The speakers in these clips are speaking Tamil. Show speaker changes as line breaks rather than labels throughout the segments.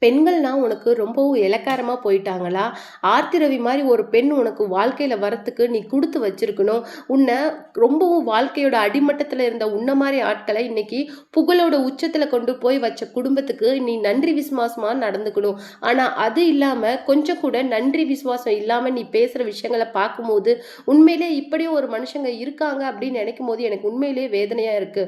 பெண்கள்னா உனக்கு ரொம்பவும் இளக்காரமா போயிட்டாங்களா? ஆர்த்தி ரவி மாரி ஒரு பெண் உனக்கு வாழ்க்கையில வரத்துக்கு நீ குடுத்து வச்சிருக்கணும். உன்ன ரொம்பவும் வாழ்க்கையோட அடிமட்டத்துல இருந்த உன்ன மாரி ஆட்கள இன்னைக்கு புகழோட உச்சத்துல கொண்டு போய் வச்ச குடும்பத்துக்கு நீ நன்றி விசுவாசமா நடந்துக்கணும். ஆனா அது இல்லாம கொஞ்சம் கூட நன்றி விசுவாசம் இல்லாம நீ பேசுற விஷயங்கள பார்க்கும்போது, உண்மையிலேயே இப்படியும் ஒரு மனுஷங்க இருக்காங்க அப்படின்னு நினைக்கும்போது எனக்கு உண்மையிலேயே வேதனையா இருக்கு.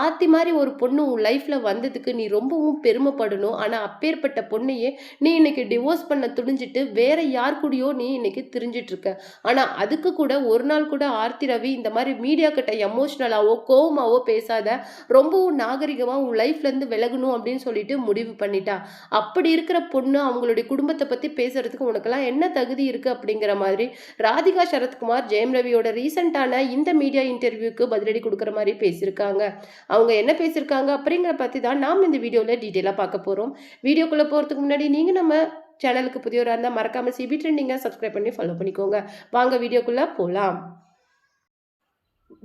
ஆர்த்தி மாரி ஒரு பொண்ணு உன் லைஃப்ல வந்ததுக்கு நீ ரொம்பவும் பெருமைப்படணும். ஆனா அப்பேற்பட்ட பொண்ணையே நீ இன்னைக்கு டிவோர்ஸ் பண்ண துணிஞ்சிட்டு வேற யார் கூடயோ நீ இன்னைக்கு திரிஞ்சிட்டு இருக்க. ஆனா அதுக்கு கூட ஒரு நாள் கூட ஆர்த்தி ரவி இந்த மாதிரி மீடியா கிட்ட எமோஷனலாவோ கோவமாவோ பேசாத, ரொம்பவும் நாகரிகமா உன் லைஃப்ல இருந்து விலகணும் அப்படின்னு சொல்லிட்டு முடிவு பண்ணிட்டா. அப்படி இருக்கிற பொண்ணு அவங்களுடைய குடும்பத்தை பத்தி பேசுறதுக்கு உனக்கெல்லாம் என்ன தகுதி இருக்கு அப்படிங்கிற மாதிரி ராதிகா சரத்குமார் ஜெயம் ரவியோட ரீசெண்டான இந்த மீடியா இன்டர்வியூக்கு பதிலடி கொடுக்குற மாதிரி பேசியிருக்காங்க. அவங்க என்ன பேசியிருக்காங்க அப்படிங்கிற பத்தி தான் நாம் இந்த வீடியோல டீட்டெயிலா பார்க்க போறோம். வீடியோக்குள்ள போறதுக்கு முன்னாடி நீங்க நம்ம சேனலுக்கு புதியவரா இருந்தா மறக்காம சிபி ட்ரெண்டிங்க சப்ஸ்கிரைப் பண்ணி ஃபாலோ பண்ணிக்கோங்க. வாங்க வீடியோக்குள்ள போலாம்.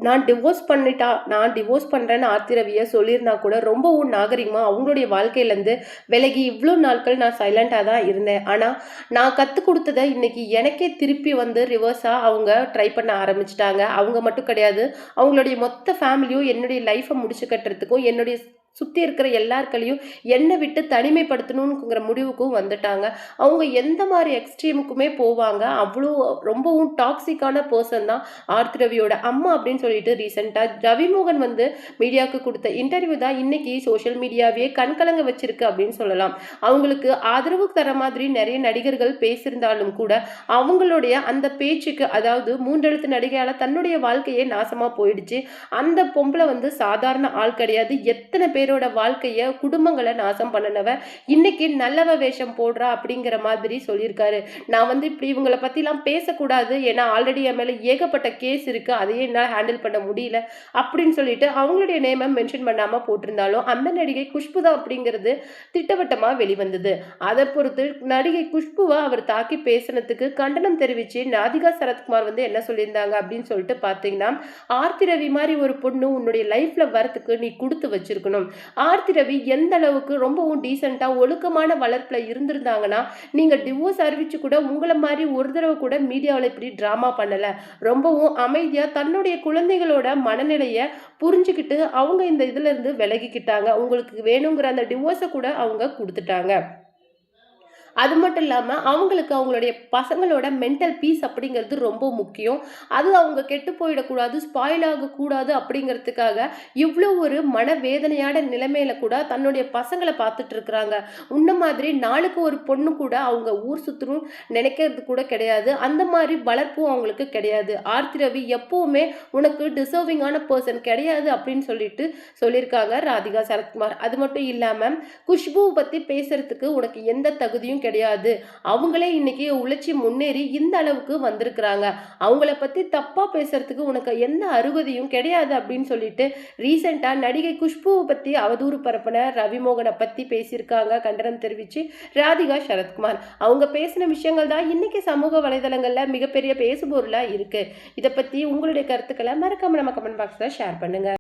நான் டிவோர்ஸ் பண்றேன்னு ஆர்த்தி ரவிய சொல்லியிருந்தா கூட ரொம்பவும் நாகரிகமா அவங்களுடைய வாழ்க்கையிலேருந்து விலகி இவ்வளோ நாட்கள் நான் சைலண்டா தான் இருந்தேன். ஆனா நான் கற்றுக் கொடுத்ததை இன்னைக்கு எனக்கே திருப்பி வந்து ரிவர்ஸா அவங்க ட்ரை பண்ண ஆரம்பிச்சிட்டாங்க. அவங்க மட்டும் கிடையாது, அவங்களுடைய மொத்த ஃபேமிலியும் என்னுடைய லைஃப்பை முடிச்சு கட்டுறதுக்கும் என்னுடைய சுற்றி இருக்கிற எல்லாருக்களையும் என்னை விட்டு தனிமைப்படுத்தணுங்கிற முடிவுக்கும் வந்துட்டாங்க. அவங்க எந்த மாதிரி எக்ஸ்ட்ரீமுக்குமே போவாங்க. அவ்வளோ ரொம்பவும் டாக்ஸிக்கான பர்சன் தான் ஆர்த்தி ரவியோட அம்மா அப்படின்னு சொல்லிட்டு ரீசெண்டாக ரவிமோகன் வந்து மீடியாவுக்கு கொடுத்த இன்டர்வியூ தான் இன்னைக்கு சோஷியல் மீடியாவே கண்கலங்க வச்சிருக்கு அப்படின்னு சொல்லலாம். அவங்களுக்கு ஆதரவு தர மாதிரி நிறைய நடிகர்கள் பேசியிருந்தாலும் கூட அவங்களுடைய அந்த பேச்சுக்கு, அதாவது மூன்றெழுத்து நடிகையால் தன்னுடைய வாழ்க்கையே நாசமாக போயிடுச்சு. அந்த பொம்பளை வந்து சாதாரண ஆள் கிடையாது. எத்தனை பேரோட வாழ்க்கைய குடும்பங்களை நாசம் பண்ணனவ இன்னைக்கு நல்லவ வேஷம் போடுறா அப்படிங்கிற மாதிரி சொல்லியிருக்காரு. நான் வந்து இப்படி இவங்களை பத்திலாம் பேசக்கூடாது, ஏன்னா ஆல்ரெடி என் மேல ஏகப்பட்ட கேஸ் இருக்கு, அதையே என்னால் ஹேண்டில் பண்ண முடியல அப்படின்னு சொல்லிட்டு அவங்களுடைய நேமை மென்ஷன் பண்ணாம போட்டிருந்தாலும் அந்த நடிகை குஷ்பு தான் அப்படிங்கிறது திட்டவட்டமா வெளிவந்தது. அதை பொறுத்து நடிகை குஷ்புவை அவர் தாக்கி பேசினதுக்கு கண்டனம் தெரிவிச்சு ராதிகா சரத்குமார் வந்து என்ன சொல்லியிருந்தாங்க அப்படின்னு சொல்லிட்டு பார்த்தீங்கன்னா, ஆர்த்தி ரவி மாதிரி ஒரு பொண்ணு உன்னுடைய லைஃப்ல வரத்துக்கு நீ கொடுத்து வச்சிருக்கணும். ஆர்த்தி ரவி எந்த அளவுக்கு ரொம்பவும் டீசெண்டா ஒழுக்கமான வளர்ப்புல இருந்திருந்தாங்கன்னா நீங்க டிவோர்ஸ் அறிவிச்சு கூட உங்களை மாதிரி ஒரு தடவை கூட மீடியாவில் இப்படி டிராமா பண்ணல. ரொம்பவும் அமைதியா தன்னுடைய குழந்தைகளோட மனநிலைய புரிஞ்சுக்கிட்டு அவங்க இந்த இதுல இருந்து விலகிக்கிட்டாங்க. உங்களுக்கு வேணுங்கிற அந்த டிவோர்ஸை கூட அவங்க கொடுத்துட்டாங்க. அது மட்டும் இல்லாமல் அவங்களுக்கு அவங்களுடைய பசங்களோட மென்டல் பீஸ் அப்படிங்கிறது ரொம்ப முக்கியம். அது அவங்க கெட்டு போயிடக்கூடாது, ஸ்பாயில் ஆகக்கூடாது அப்படிங்கிறதுக்காக இவ்வளோ ஒரு மனவேதனையான நிலைமையில கூட தன்னுடைய பசங்களை பார்த்துட்டு இருக்கிறாங்க. உன்ன மாதிரி நாளுக்கு ஒரு பொண்ணு கூட அவங்க ஊர் சுற்றணும் நினைக்கிறது கூட கிடையாது. அந்த மாதிரி வளர்ப்பும் அவங்களுக்கு கிடையாது. ஆர்த்தி ரவி எப்பவுமே உனக்கு டிசர்விங்கான பர்சன் கிடையாது அப்படின்னு சொல்லிட்டு சொல்லியிருக்காங்க ராதிகா சரத்குமார். அது மட்டும் இல்லாமல் குஷ்புவை பற்றி பேசுறதுக்கு உனக்கு எந்த தகுதியும் கிடையாது. அவங்களே இன்னைக்கு உழைச்சி முன்னேறி இந்த அளவுக்கு வந்திருக்கிறாங்க. அவங்கள பத்தி தப்பா பேசுறதுக்கு உனக்கு எந்த அருகதையும் கிடையாது அப்படின்னு சொல்லிட்டு ரீசெண்டா நடிகை குஷ்புவை பத்தி அவதூறு பரப்பின ரவிமோகனை பத்தி பேசியிருக்காங்க கண்டனம் தெரிவிச்சு ராதிகா சரத்குமார். அவங்க பேசின விஷயங்கள் தான் இன்னைக்கு சமூக வலைதளங்கள்ல மிகப்பெரிய பேசுபொருளா இருக்கு. இதை பத்தி உங்களுடைய கருத்துக்களை மறக்காம நம்ம கமெண்ட் பாக்ஸ்ல ஷேர் பண்ணுங்க.